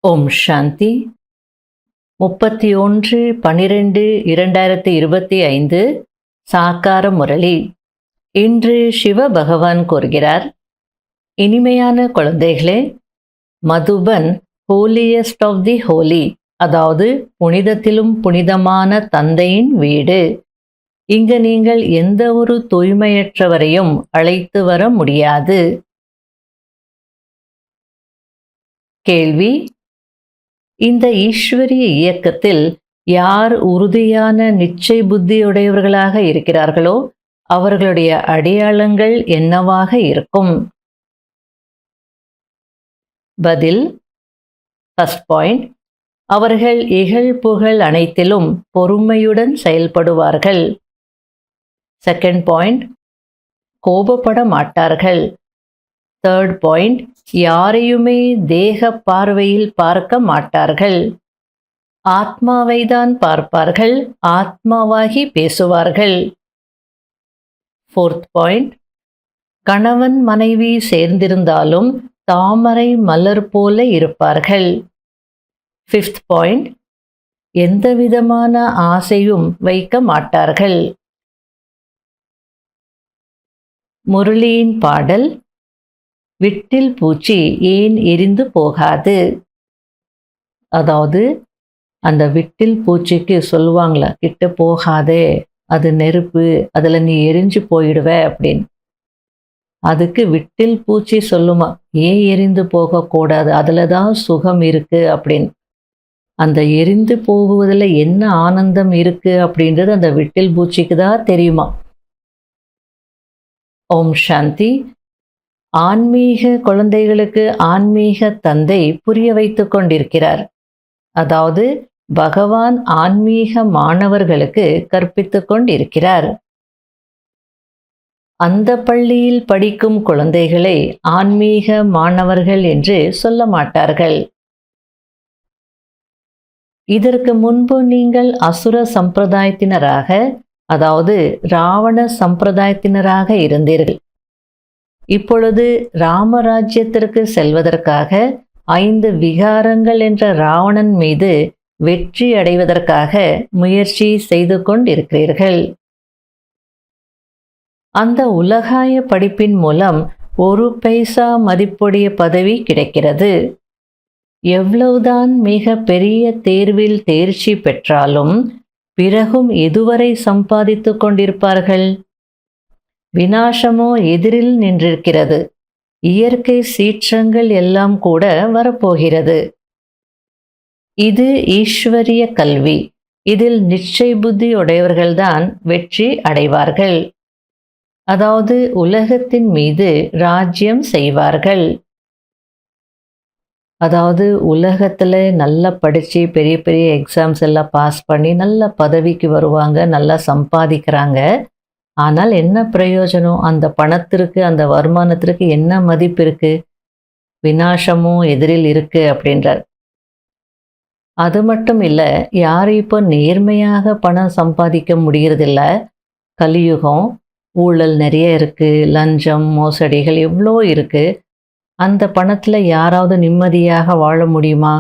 ஓம் சாந்தி. 31/12/2025 சாக்கார முரளி. இன்று சிவ பகவான் கூறுகிறார், இனிமையான குழந்தைகளே, Madhuban holiest of the holy, அதாவது புனிதத்திலும் புனிதமான தந்தையின் வீடு. இங்கு நீங்கள் எந்த ஒரு தூய்மையற்றவரையும் அழைத்து வர முடியாது. கேள்வி: இந்த ஈஸ்வரிய இயக்கத்தில் யார் உறுதியான நிச்சய புத்தியுடையவர்களாக இருக்கிறார்களோ அவர்களுடைய அடையாளங்கள் என்னவாக இருக்கும்? பதில்: ஃபர்ஸ்ட் பாயிண்ட், அவர்கள் இகழ் புகழ் அனைத்திலும் பொறுமையுடன் செயல்படுவார்கள். செகண்ட் பாயிண்ட், கோபப்பட மாட்டார்கள். தேர்ட் பாயிண்ட், யாரையுமே தேக பார்வையில் பார்க்க மாட்டார்கள். ஆத்மாவை தான் பார்ப்பார்கள், ஆத்மாவாகி பேசுவார்கள். ஃபோர்த் பாயிண்ட், கணவன் மனைவி சேர்ந்திருந்தாலும் தாமரை மலர் போல இருப்பார்கள். ஃபிஃப்த் பாயிண்ட், எந்தவிதமான ஆசையும் வைக்க மாட்டார்கள். முரளியின் பாடல்: விட்டில் பூச்சி ஏன் எரிந்து போகாது? அதாவது அந்த விட்டில் பூச்சிக்கு சொல்லுவாங்களா, கிட்ட போகாதே, அது நெருப்பு, அதில் நீ எரிஞ்சு போயிடுவ அப்படின்னு. அதுக்கு விட்டில் பூச்சி சொல்லுமா, ஏன் எரிந்து போகக்கூடாது, அதில் தான் சுகம் இருக்கு அப்படின்னு. அந்த எரிந்து போகுவதில் என்ன ஆனந்தம் இருக்கு அப்படின்றது அந்த விட்டில் பூச்சிக்கு தான் தெரியுமா. ஓம் சாந்தி. ஆன்மீக குழந்தைகளுக்கு ஆன்மீக தந்தை புரிய வைத்து கொண்டிருக்கிறார். அதாவது பகவான் ஆன்மீக மாணவர்களுக்கு கற்பித்து கொண்டிருக்கிறார். அந்த பள்ளியில் படிக்கும் குழந்தைகளை ஆன்மீக மாணவர்கள் என்று சொல்ல மாட்டார்கள். இதற்கு முன்பு நீங்கள் அசுர சம்பிரதாயத்தினராக, அதாவது ராவண சம்பிரதாயத்தினராக இருந்தீர்கள். இப்பொழுது ராமராஜ்யத்திற்கு செல்வதற்காக 5 விகாரங்கள் என்ற ராவணன் மீது வெற்றி அடைவதற்காக முயற்சி செய்து கொண்டிருக்கிறீர்கள். அந்த உலகாய படிப்பின் மூலம் 1 பைசா மதிப்புடைய பதவி கிடைக்கிறது. எவ்வளவுதான் மிக பெரிய தேர்வில் தேர்ச்சி பெற்றாலும் பிறகும் எதுவரை சம்பாதித்து கொண்டிருப்பார்கள்? விநாசமோ எதிரில் நின்றிருக்கிறது. இயற்கை சீற்றங்கள் எல்லாம் கூட வரப்போகிறது. இது ஈஸ்வரிய கல்வி. இதில் நிச்சய புத்தி உடையவர்கள்தான் வெற்றி அடைவார்கள். அதாவது உலகத்தின் மீது ராஜ்யம் செய்வார்கள். அதாவது உலகத்தில் நல்லா படித்து பெரிய பெரிய எக்ஸாம்ஸ் எல்லாம் பாஸ் பண்ணி நல்ல பதவிக்கு வருவாங்க, நல்லா சம்பாதிக்கிறாங்க. ஆனால் என்ன பிரயோஜனம்? அந்த பணத்திற்கு, அந்த வருமானத்திற்கு என்ன மதிப்பு இருக்கு? விநாசமும் எதிரில் இருக்கு அப்படின்றார். அது மட்டும் இல்லை, யாரும் இப்போ நேர்மையாக பணம் சம்பாதிக்க முடியறதில்ல. கலியுகம், ஊழல் நிறைய இருக்கு, லஞ்சம் மோசடிகள் எவ்வளோ இருக்கு. அந்த பணத்தில் யாராவது நிம்மதியாக வாழ முடியுமா?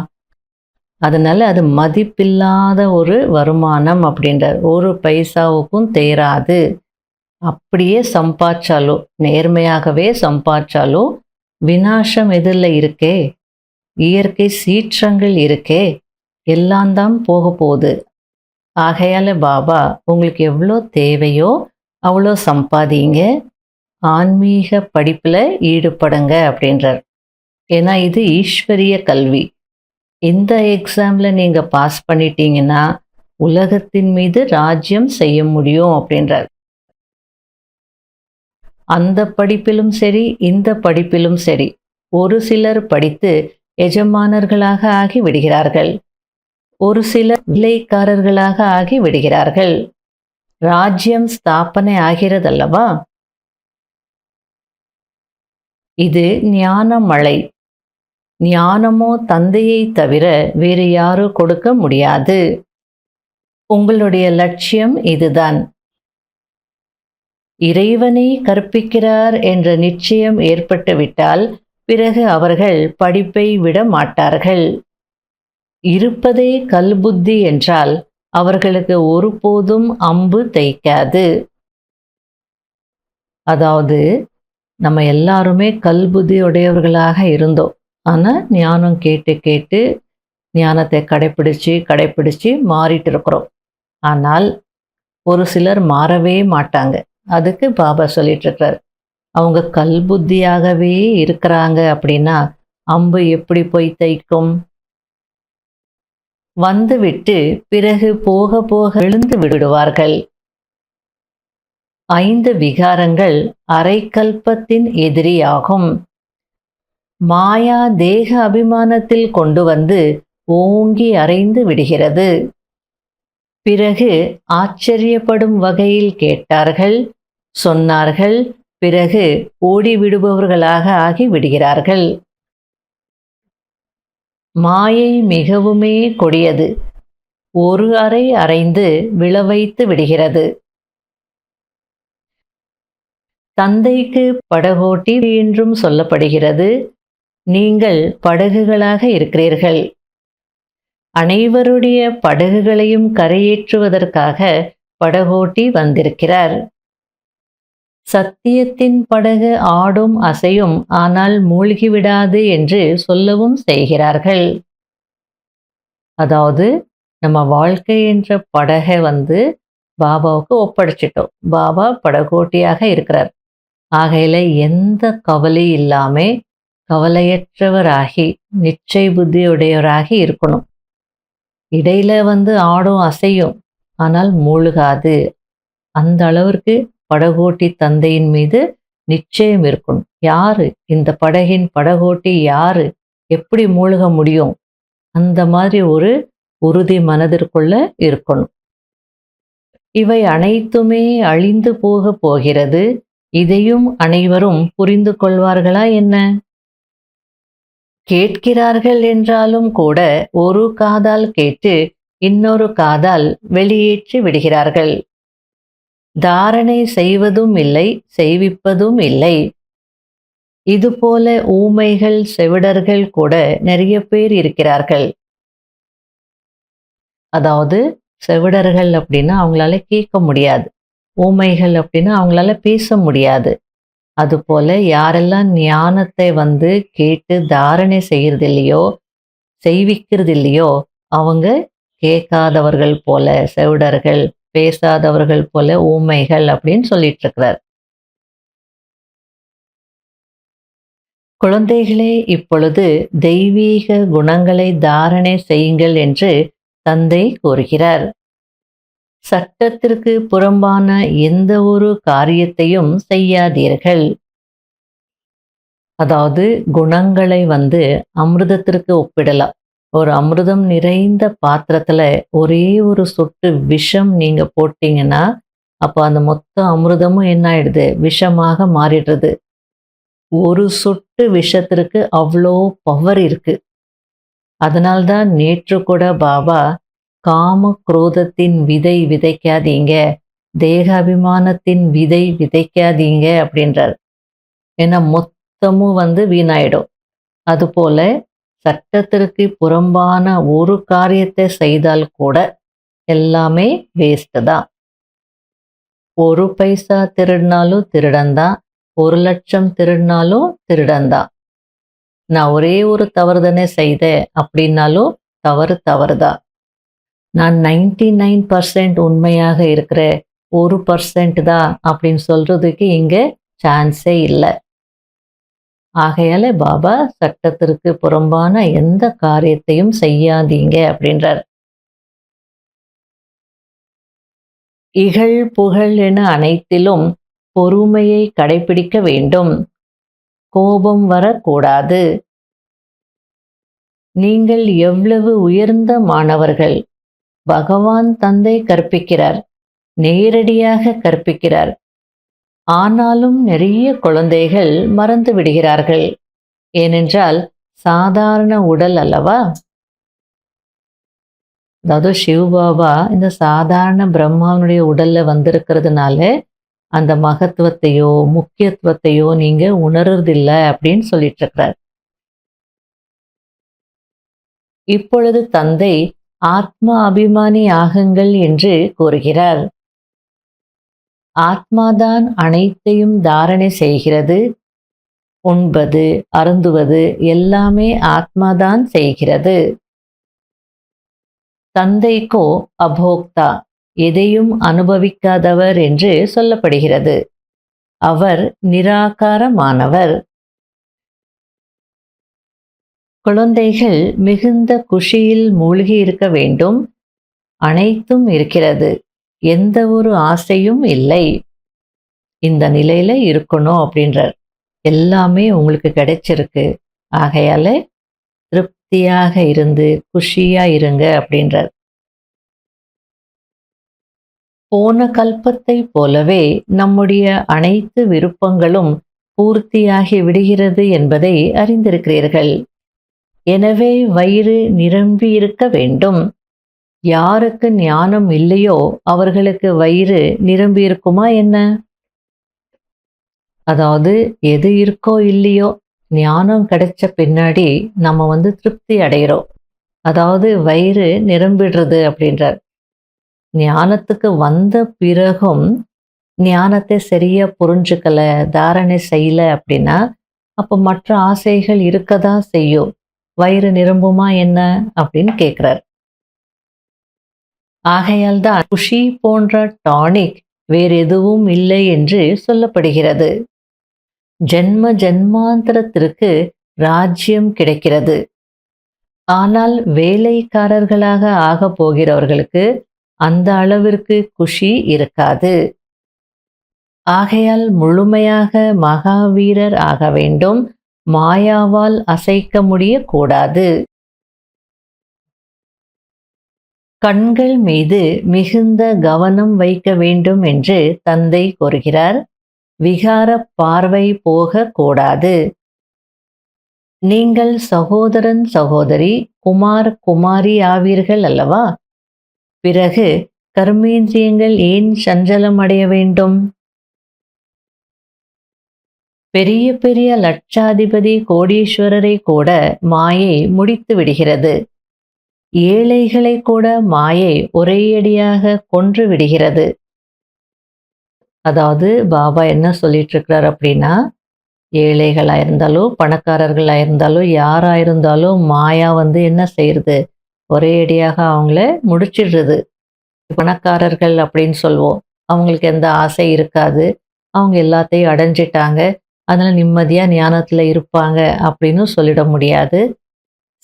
அதனால அது மதிப்பில்லாத ஒரு வருமானம் அப்படின்றார். 1 பைசாவுக்கும் தேராது. அப்படியே சம்பாதிச்சாலோ, நேர்மையாகவே சம்பாதிச்சாலோ விநாசம் எதிரில் இருக்கே, இயற்கை சீற்றங்கள் இருக்கே, எல்லாம் தான் போக போகுது. ஆகையால பாபா உங்களுக்கு எவ்வளோ தேவையோ அவ்வளோ சம்பாதிங்க, ஆன்மீக படிப்பில் ஈடுபடுங்க அப்படின்றார். ஏன்னா இது ஈஸ்வரிய கல்வி. இந்த எக்ஸாமில் நீங்கள் பாஸ் பண்ணிட்டீங்கன்னா உலகத்தின் மீது ராஜ்யம் செய்ய முடியும் அப்படின்றார். அந்த படிப்பிலும் சரி, இந்த படிப்பிலும் சரி, ஒரு சிலர் படித்து எஜமானர்களாக ஆகி விடுகிறார்கள், ஒரு சிலர் விலைக்காரர்களாக ஆகி விடுகிறார்கள். ராஜ்யம் ஸ்தாபனை ஆகிறதல்லவா? இது ஞான மழை. ஞானமோ தந்தையை தவிர வேறு யாரும் கொடுக்க முடியாது. உங்களுடைய லட்சியம் இதுதான். இறைவனை கற்பிக்கிறார் என்ற நிச்சயம் ஏற்பட்டுவிட்டால் பிறகு அவர்கள் படிப்பை விட மாட்டார்கள். இருப்பதே கல்புத்தி என்றால் அவர்களுக்கு ஒருபோதும் அம்பு தைக்காது. அதாவது நம்ம எல்லாருமே கல்புத்தி உடையவர்களாக இருந்தோம். ஆனா ஞானம் கேட்டு கேட்டு ஞானத்தை கடைப்பிடிச்சு கடைப்பிடிச்சு மாறிட்டு இருக்கிறோம். ஆனால் ஒரு சிலர் மாறவே மாட்டாங்க. அதுக்கு பாபா சொல்லிட்டு இருக்கிறார், அவங்க கல்புத்தியாகவே இருக்கிறாங்க அப்படின்னா அம்பு எப்படி போய் தைக்கும்? வந்துவிட்டு பிறகு போக போக விழுந்து விடுவார்கள். 5 விகாரங்கள் அரைக்கல்பத்தின் எதிரியாகும். மாயா தேக அபிமானத்தில் கொண்டு வந்து ஓங்கி அறைந்து விடுகிறது. பிறகு ஆச்சரியப்படும் வகையில் கேட்டார்கள், சொன்னார்கள், பிறகு ஓடிவிடுபவர்களாக ஆகி விடுகிறார்கள். மாயை மிகவுமே கொடியது. ஒரு அறை அறைந்து விழவைத்து விடுகிறது. தந்தைக்கு படகோட்டி என்றும் சொல்லப்படுகிறது. நீங்கள் படகுகளாக இருக்கிறீர்கள். அனைவருடைய படகுகளையும் கரையேற்றுவதற்காக படகோட்டி வந்திருக்கிறார். சத்தியத்தின் படகு ஆடும் அசையும், ஆனால் மூழ்கிவிடாது என்று சொல்லவும் செய்கிறார்கள். அதாவது நம்ம வாழ்க்கை என்ற படகை பாபாவுக்கு ஒப்படைச்சிட்டோம். பாபா படகோட்டியாக இருக்கிறார். ஆகையில எந்த கவலை இல்லாம கவலையற்றவராகி நிச்சய புத்தியுடையவராகி இருக்கணும். இடையில ஆடும் அசையும், ஆனால் மூழ்காது. அந்த அளவிற்கு படகோட்டி தந்தையின் மீது நிச்சயம் இருக்கணும். யாரு இந்த படகின் படகோட்டி? யாரு? எப்படி மூழ்க முடியும்? அந்த மாதிரி ஒரு உறுதி மனதிற்குள்ள இருக்கணும். இவை அனைத்துமே அழிந்து போக போகிறது. இதையும் அனைவரும் புரிந்து கொள்வார்களா என்ன? கேட்கிறார்கள் என்றாலும் கூட ஒரு காதால் கேட்டு இன்னொரு காதால் வெளியேற்றி விடுகிறார்கள். தாரணை செய்வதும் இல்லை, செய்விப்பதும் இல்லை. இதுபோல ஊமைகள் செவிடர்கள் கூட நிறைய பேர் இருக்கிறார்கள். அதாவது செவிடர்கள் அப்படின்னா அவங்களால கேட்க முடியாது. ஊமைகள் அப்படின்னா அவங்களால பேச முடியாது. அதுபோல யாரெல்லாம் ஞானத்தை கேட்டு தாரணை செய்யறது இல்லையோ, செய்விக்கிறது இல்லையோ, அவங்க கேட்காதவர்கள் போல செவிடர்கள், பேசாதவர்கள் போல ஊமைகள் அப்படின்னு சொல்லிட்டு இருக்கிறார். குழந்தைகளே, இப்பொழுது தெய்வீக குணங்களை தாரணை செய்யுங்கள் என்று தந்தை கூறுகிறார். சட்டத்திற்கு புறம்பான எந்த ஒரு காரியத்தையும் செய்யாதீர்கள். அதாவது குணங்களை அமிர்தத்திற்கு ஒப்பிடலாம். ஒரு அமிர்தம் நிறைந்த பாத்திரத்துல ஒரே ஒரு சொட்டு விஷம் நீங்க போட்டீங்கன்னா, அப்ப அந்த மொத்த அமிர்தமும் என்ன ஆயிடுது? விஷமாக மாறிடுறது. ஒரு சொட்டு விஷத்திற்கு அவ்வளோ பவர் இருக்கு. அதனால்தான் நேற்று கூட பாபா காம குரோதத்தின் விதை விதைக்காதீங்க, தேக அபிமானத்தின் விதை விதைக்காதீங்க அப்படின்றார். ஏன்னா மொத்தமும் வீணாயிடும். அதுபோல சட்டத்திற்கு புறம்பான ஒரு காரியத்தை செய்தால் கூட எல்லாமே வேஸ்ட் தான். 1 பைசா திருடினாலும் திருடன்தான், 1,00,000 திருடினாலும் திருடன்தான். நான் ஒரே ஒரு தவறுதனை செய்தேன் அப்படின்னாலும் தவறுதான். நான் 99% உண்மையாக இருக்கிற 1% தான் அப்படின்னு சொல்றதுக்கு இங்க சான்ஸே இல்லை. ஆகையால பாபா சட்டத்திற்கு புறம்பான எந்த காரியத்தையும் செய்யாதீங்க அப்படின்றார். இகழ் புகழ் என அனைத்திலும் பொறுமையை கடைபிடிக்க வேண்டும். கோபம் வரக்கூடாது. நீங்கள் எவ்வளவு உயர்ந்த மாணவர்கள்! பகவான் தந்தை கற்பிக்கிறார், நேரடியாக கற்பிக்கிறார். ஆனாலும் நிறைய குழந்தைகள் மறந்து விடுகிறார்கள். ஏனென்றால் சாதாரண உடல் அல்லவா? அதாவது சிவபாபா இந்த சாதாரண பிரம்மாவனுடைய உடல்ல வந்திருக்கிறதுனால அந்த மகத்துவத்தையோ முக்கியத்துவத்தையோ நீங்க உணர்றதில்லை அப்படின்னு சொல்லிட்டு இருக்கிறார். இப்பொழுது தந்தை ஆத்மா அபிமானி ஆகுங்கள் என்று கூறுகிறார். ஆத்மாதான் அனைத்தையும் தாரணை செய்கிறது. உண்பது, அருந்துவது எல்லாமே ஆத்மாதான் செய்கிறது. தந்தைக்கோ அபோக்தா, எதையும் அனுபவிக்காதவர் என்று சொல்லப்படுகிறது. அவர் நிராகாரமானவர். குழந்தைகள் மிகுந்த குஷியில் மூழ்கி இருக்க வேண்டும். அனைத்தும் இருக்கிறது, எந்த ஒரு ஆசையும் இல்லை. இந்த நிலையில இருக்கணும் அப்படின்றார். எல்லாமே உங்களுக்கு கிடைச்சிருக்கு, ஆகையால திருப்தியாக இருந்து குஷியா இருங்க அப்படின்றார். போன கல்பத்தை போலவே நம்முடைய அனைத்து விருப்பங்களும் பூர்த்தியாகி விடுகிறது என்பதை அறிந்திருக்கிறீர்கள். எனவே வயிறு நிரம்பி இருக்க வேண்டும். யாருக்கு ஞானம் இல்லையோ அவர்களுக்கு வயிறு நிரம்பி இருக்குமா என்ன? அதாவது எது இருக்கோ இல்லையோ, ஞானம் கிடைச்ச பின்னாடி நம்ம திருப்தி அடைகிறோம். அதாவது வயிறு நிரம்பிடுறது அப்படின்றார். ஞானத்துக்கு வந்த பிறகும் ஞானத்தை சரியா புரிஞ்சுக்கல, தாரணை செய்யல அப்படின்னா அப்போ மற்ற ஆசைகள் இருக்கதான் செய்யும். வயிறு நிரம்புமா என்ன அப்படின்னு கேட்கிறார். ஆகையால் தான் குஷி போன்ற டானிக் வேறு எதுவும் இல்லை என்று சொல்லப்படுகிறது. ஜென்ம ஜென்மாந்திரத்திற்கு ராஜ்யம் கிடைக்கிறது. ஆனால் வேலைக்காரர்களாக ஆக போகிறவர்களுக்கு அந்த அளவிற்கு குஷி இருக்காது. ஆகையால் முழுமையாக மகாவீரர் ஆக வேண்டும். மாயாவால் அசைக்க முடியக்கூடாது. கண்கள் மீது மிகுந்த கவனம் வைக்க வேண்டும் என்று தந்தை கூறுகிறார். விகார பார்வை போகக்கூடாது. நீங்கள் சகோதரன் சகோதரி, குமார் குமாரி ஆவீர்கள் அல்லவா? பிறகு கர்மேந்திரியங்கள் ஏன் சஞ்சலம் அடைய வேண்டும்? பெரிய பெரிய லட்சாதிபதி கோடீஸ்வரரை கூட மாயை முடித்து விடுகிறது. ஏழைகளை கூட மாயை ஒரேயடியாக கொன்று விடுகிறது. அதாவது பாபா என்ன சொல்லிட்டு இருக்கிறார் அப்படின்னா, ஏழைகளா இருந்தாலும் பணக்காரர்களா இருந்தாலும் யாரா இருந்தாலும் மாயா என்ன செய்யறது, ஒரேயடியாக அவங்கள முடிச்சிடுறது. பணக்காரர்கள் அப்படின்னு சொல்லுவோம், அவங்களுக்கு எந்த ஆசை இருக்காது, அவங்க எல்லாத்தையும் அடைஞ்சிட்டாங்க, அதனால நிம்மதியா ஞானத்துல இருப்பாங்க அப்படின்னு சொல்லிட முடியாது.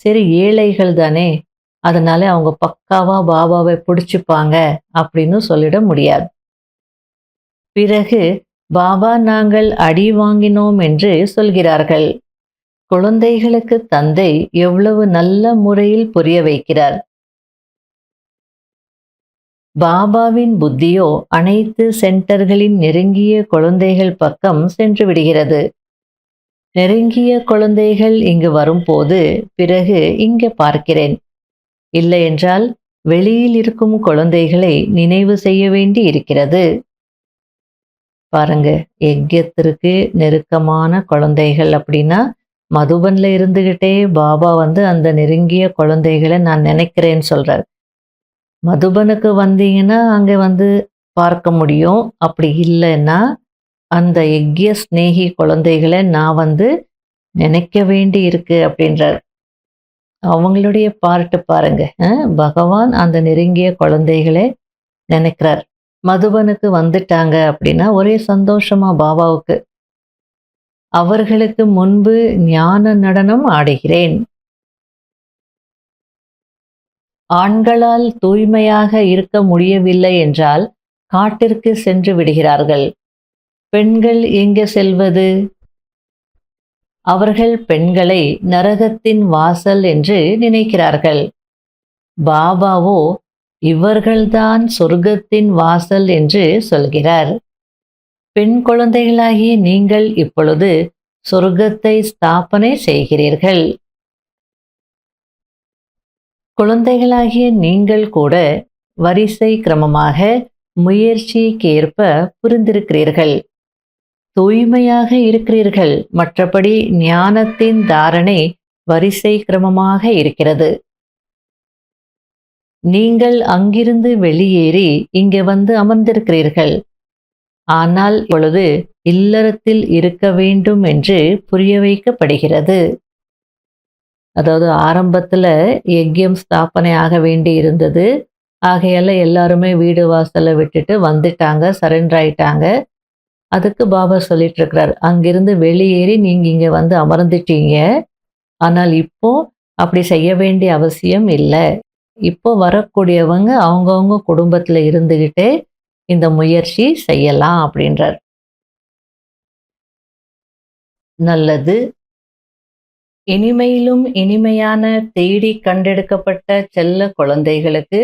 சரி, ஏழைகள் தானே, அதனால அவங்க பக்காவா பாபாவை பிடிச்சிப்பாங்க அப்படின்னு சொல்லிட முடியாது. பிறகு பாபா நாங்கள் அடி வாங்கினோம் என்று சொல்கிறார்கள். குழந்தைகளுக்கு தந்தை எவ்வளவு நல்ல முறையில் புரிய வைக்கிறார். பாபாவின் புத்தியோ அனைத்து சென்டர்களின் நெருங்கிய குழந்தைகள் பக்கம் சென்று விடுகிறது. நெருங்கிய குழந்தைகள் இங்கு வரும்போது பிறகு இங்கே பார்க்கிறேன், இல்லை என்றால் வெளியில் இருக்கும் குழந்தைகளை நினைவு செய்ய வேண்டி இருக்கிறது. பாருங்க, யஜ்யத்திற்கு நெருக்கமான குழந்தைகள் அப்படின்னா மதுபன்ல இருந்துகிட்டே பாபா அந்த நெருங்கிய குழந்தைகளை நான் நினைக்கிறேன்னு சொல்றார். மதுபனுக்கு வந்தீங்கன்னா அங்கே பார்க்க முடியும். அப்படி இல்லைன்னா அந்த யக்ய ஸ்நேகி குழந்தைகளை நான் நினைக்க வேண்டி இருக்கு அப்படின்றார். அவங்களுடைய பார்ட்டு பாருங்க. பகவான் அந்த நெருங்கிய குழந்தைகளை நினைக்கிறார். மதுபனுக்கு வந்துட்டாங்க அப்படின்னா ஒரே சந்தோஷமா பாபாவுக்கு. அவர்களுக்கு முன்பு ஞான நடனம் ஆடுகிறேன். ஆண்களால் தூய்மையாக இருக்க முடியவில்லை என்றால் காட்டிற்கு சென்று விடுகிறார்கள். பெண்கள் எங்கே செல்வது? அவர்கள் பெண்களை நரகத்தின் வாசல் என்று நினைக்கிறார்கள். பாபாவோ இவர்கள்தான் சொர்க்கத்தின் வாசல் என்று சொல்கிறார். பெண் குழந்தைகளாகிய நீங்கள் இப்பொழுது சொர்க்கத்தை ஸ்தாபனை செய்கிறீர்கள். குழந்தைகளாகிய நீங்கள் கூட வரிசை கிரமமாக முயற்சிக்கேற்ப புரிந்திருக்கிறீர்கள். தூய்மையாக இருக்கிறீர்கள். மற்றபடி ஞானத்தின் தாரணை வரிசை கிரமமாக இருக்கிறது. நீங்கள் அங்கிருந்து வெளியேறி இங்கே வந்து அமர்ந்திருக்கிறீர்கள். ஆனால் இப்பொழுது இல்லறத்தில் இருக்க வேண்டும் என்று புரிய வைக்கப்படுகிறது. அதாவது ஆரம்பத்துல யஜ்யம் ஸ்தாபனை ஆக வேண்டி இருந்தது. ஆகையால எல்லாருமே வீடு வாசலை விட்டுட்டு வந்துட்டாங்க, சரண்டர் ஆயிட்டாங்க. அதுக்கு பாபா சொல்லிட்டு இருக்கிறார், அங்கிருந்து வெளியேறி நீங்க இங்க வந்து அமர்ந்துட்டீங்க. ஆனால் இப்போ அப்படி செய்ய வேண்டிய அவசியம் இல்லை. இப்போ வரக்கூடியவங்க அவங்கவங்க குடும்பத்துல இருந்துகிட்டே இந்த முயற்சி செய்யலாம் அப்படின்றார். நல்லது. இனிமையிலும் இனிமையான தேடி கண்டெடுக்கப்பட்ட செல்ல குழந்தைகளுக்கு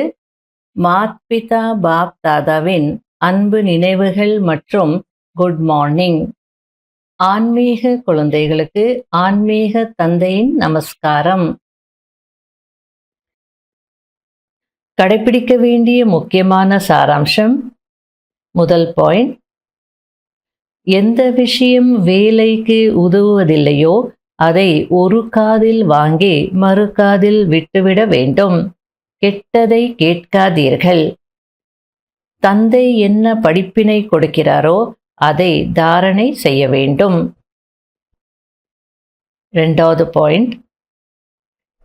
மாத்பிதா பாப் தாதாவின் அன்பு நினைவுகள் மற்றும் குட் மார்னிங். ஆன்மீக குழந்தைகளுக்கு ஆன்மீக தந்தையின் நமஸ்காரம். கடைபிடிக்க வேண்டிய முக்கியமான சாராம்சம். முதல் பாயிண்ட், எந்த விஷயம் வேலைக்கு உதவுவதில்லையோ அதை ஒரு காதில் வாங்கி மறு காதில் விட்டுவிட வேண்டும். கெட்டதை கேட்காதீர்கள். தந்தை என்ன படிப்பினை கொடுக்கிறாரோ அதை தாரணை செய்ய வேண்டும். இரண்டாவது பாயிண்ட்,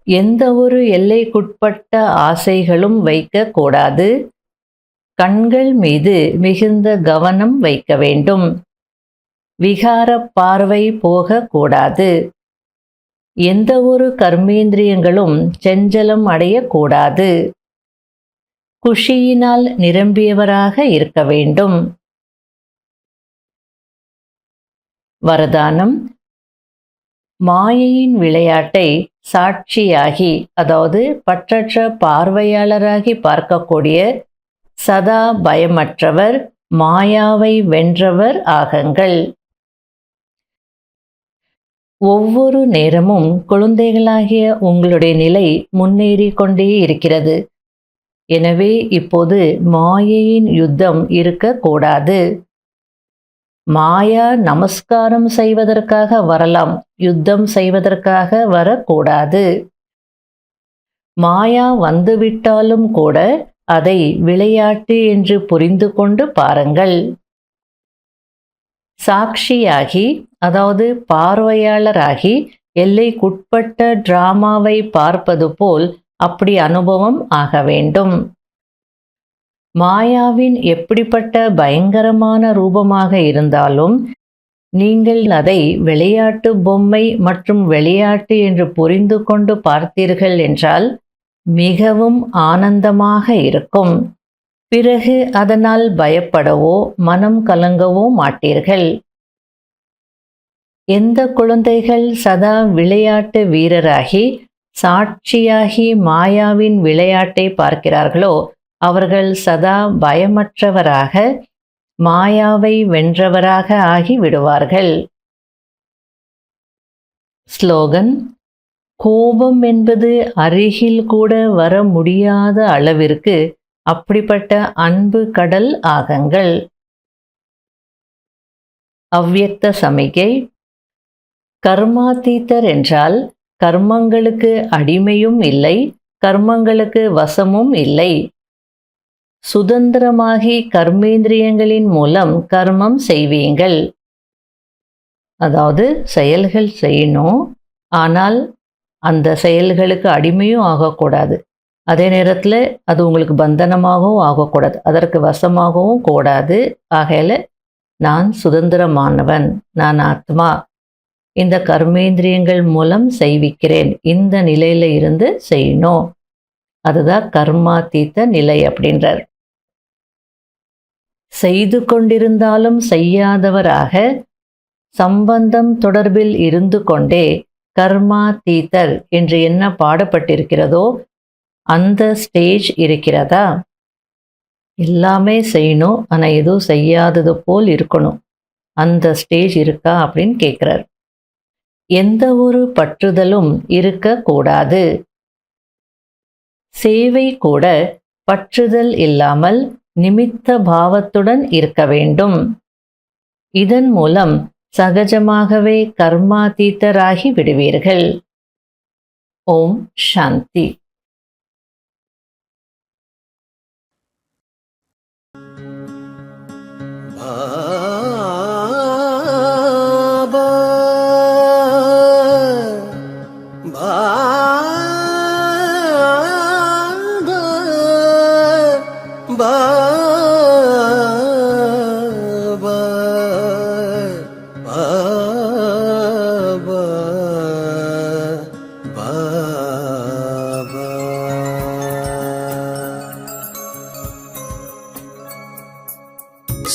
எந்த ஒரு எல்லைக்குட்பட்ட ஆசைகளும் வைக்கக்கூடாது. கண்கள் மீது மிகுந்த கவனம் வைக்க வேண்டும். விகார பார்வை போகக்கூடாது. எந்த ஒரு கர்மேந்திரியங்களும் செஞ்சலம் அடையக்கூடாது. குஷியினால் நிரம்பியவராக இருக்க வேண்டும். வரதானம், மாயையின் விளையாட்டை சாட்சியாகி, அதாவது பற்றற்ற பார்வையாளராகி பார்க்கக்கூடிய சதா பயமற்றவர், மாயாவை வென்றவர் ஆகுங்கள். ஒவ்வொரு நேரமும் குழந்தைகளாகிய உங்களுடைய நிலை முன்னேறி கொண்டே இருக்கிறது. எனவே இப்போது மாயையின் யுத்தம் இருக்கக்கூடாது. மாயா நமஸ்காரம் செய்வதற்காக வரலாம், யுத்தம் செய்வதற்காக வரக்கூடாது. மாயா வந்துவிட்டாலும் கூட அதை விளையாட்டு என்று புரிந்து கொண்டு பாருங்கள். சாட்சியாகி, அதாவது பார்வையாளராகி எல்லைக்குட்பட்ட டிராமாவை பார்ப்பது போல் அப்படி அனுபவம் ஆக வேண்டும். மாயாவின் எப்படிப்பட்ட பயங்கரமான ரூபமாக இருந்தாலும் நீங்கள் அதை விளையாட்டு பொம்மை மற்றும் விளையாட்டு என்று புரிந்து கொண்டு பார்த்தீர்கள் என்றால் மிகவும் ஆனந்தமாக இருக்கும். பிறகு அதனால் பயப்படவோ மனம் கலங்கவோ மாட்டீர்கள். எந்த குழந்தைகள் சதா விளையாட்டு வீரராகி சாட்சியாகி மாயாவின் விளையாட்டை பார்க்கிறார்களோ அவர்கள் சதா பயமற்றவராக மாயாவை வென்றவராக ஆகி விடுவார்கள். ஸ்லோகன், கோபம் என்பது அருகில் கூட வர முடியாத அளவிற்கு அப்படிப்பட்ட அன்பு கடல் ஆகுங்கள். அவ்யக்த சமிகை, கர்மாதீத்தர் என்றால் கர்மங்களுக்கு அடிமையும் இல்லை, கர்மங்களுக்கு வசமும் இல்லை. சுதந்திரமாகி கர்மேந்திரியங்களின் மூலம் கர்மம் செய்வீங்கள். அதாவது செயல்கள் செய்யணும், ஆனால் அந்த செயல்களுக்கு அடிமையும் ஆகக்கூடாது. அதே நேரத்தில் அது உங்களுக்கு பந்தனமாகவும் ஆகக்கூடாது, அதற்கு வசமாகவும் கூடாது. ஆகையில நான் சுதந்திரமானவன், நான் ஆத்மா, இந்த கர்மேந்திரியங்கள் மூலம் செய்விக்கிறேன், இந்த நிலையில இருந்து செய்யணும். அதுதான் கர்மாதீத்த நிலை அப்படின்றார். செய்து கொண்டிருந்தாலும் செய்யாதவராக சம்பந்தம் தொடர்பில் இருந்து கொண்டே கர்மாதீத்தர் என்று என்ன பாடப்பட்டிருக்கிறதோ அந்த ஸ்டேஜ் இருக்கிறதா? எல்லாமே செய்யணும், ஆனால் எதுவும் செய்யாதது போல் இருக்கணும், அந்த ஸ்டேஜ் இருக்கா அப்படின்னு கேட்குறார். எந்த ஒரு பற்றுதலும் இருக்கக்கூடாது. சேவை கூட பற்றுதல் இல்லாமல் நிமித்த பாவத்துடன் இருக்க வேண்டும். இதன் மூலம் சகஜமாகவே கர்மாதீத்தராகி விடுவீர்கள். ஓம் சாந்தி. பாபா பாபா பாபா பாபா.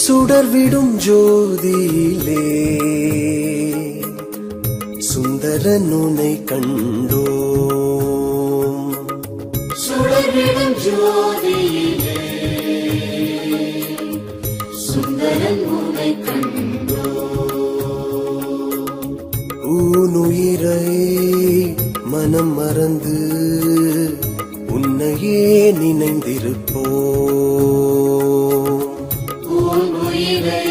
சுடர்விடும் ஜோதியிலே சுந்தரன் உன்னை கண்டோம். சுடர்விடும் ஜோதியிலே சுந்தரன் உன்னை கண்டோம். ஊனுயிரை மனம் மறந்து உன்னையே நினைந்திருப்போம். உன் உயிரை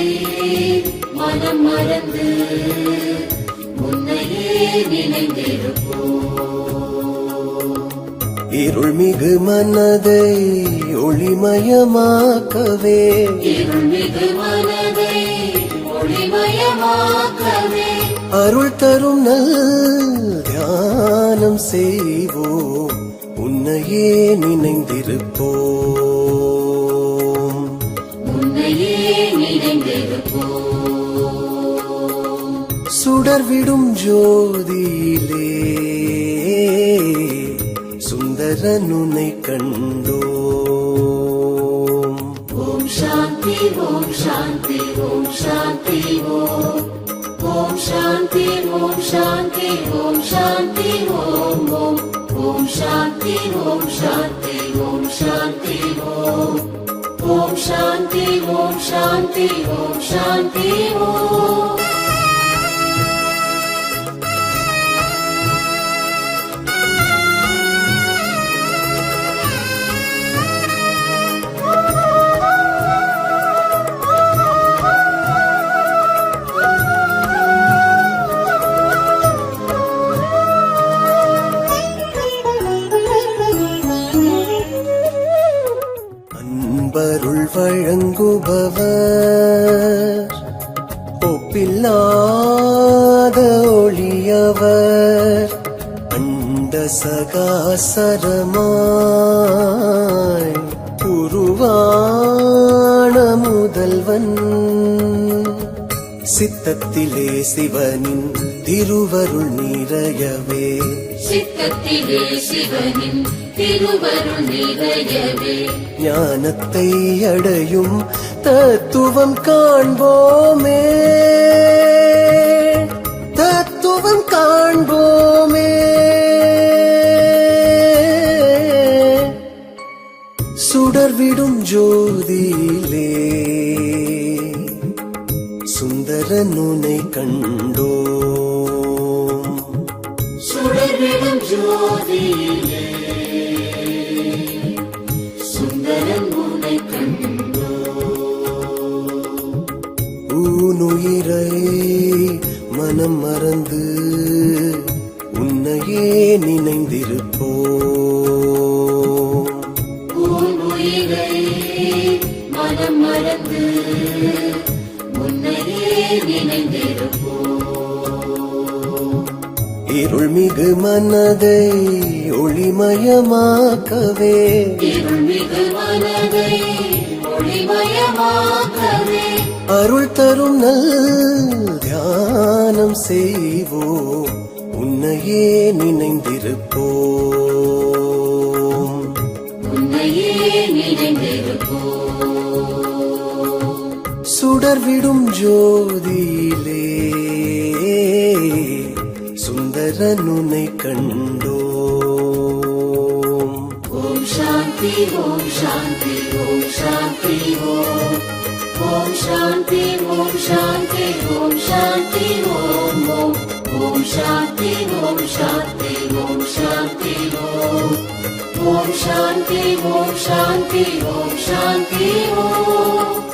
மனம் மறந்து உன்னையே நினைந்திருப்போம். இருள்மிகு மனதை ஒளிமயமாக்கவே இருள்மிகு மனதை ஒளிமயமாக்கவே அருள் தரும் நல் தியானம் செய்வோம். உன்னையே நினைந்திருப்போம். உன்னையே நினைந்திருப்போம். சுடர்விடும் ஜோதியிலே சுந்தரன் உன்னை கண்டோம். ஓம் சாந்தி ஓம் சாந்தி ஓம் சாந்தி ஓம். ஓம் சாந்தி ஓம் சாந்தி ஓம் சாந்தி ஓம் ஓம். ஓம் சாந்தி ஓம் சாந்தி ஓம் சாந்தி ஓம். ஓம் சாந்தி ஓம் சாந்தி ஓம் சாந்தி ஓம். அன்பருள் வழங்குபவர் ஒப்பில்லாத ஒளியவர். அண்ட சகாசரமாய் உருவான முதல்வன். சித்தத்திலே சிவனின் திருவருள் நிறையவே சித்தத்திலே சிவனின் திருவருள் நிறையவே ஞானத்தை அடையும் தத்துவம் காண்போமே. தத்துவம் காண்போமே. சுடர்விடும் ஜோதியிலே சுந்தரன் உன்னை கண்டோம். சுடர்விடும் ஜோதியிலே சுந்தரன் உன்னை கண்டோம். ஊனுயிரை மனம் மறந்து உன்னையே நினைந்திருப்போம். உன் உயிரை மனம் மறந்து உன்னையே நினைந்திருப்போம். இருள்மிகு மனதை ஒளிமயமாக்கவே இருள்மிகு மனதை ஒளிமயமாக்கவே அருள் தரும் நல் தியானம் செய்வோம். உன்னையே நினைந்திருப்போம். உன்னையே நினைந்திருப்போம். சுடர்விடும் ஜோதியிலே சுந்தரன் உன்னை கண்டோம். ஓம் சாந்தி ஓம் சாந்தி ஓம் சாந்தி ஓம். ஓம் சாந்தி ஓம் சாந்தி ஓம் சாந்தி ஓம் ஓம். ஓம் சாந்தி ஓம் சாந்தி ஓம் சாந்தி ஓம். ஓம் சாந்தி ஓம் சாந்தி ஓம் சாந்தி ஓம்.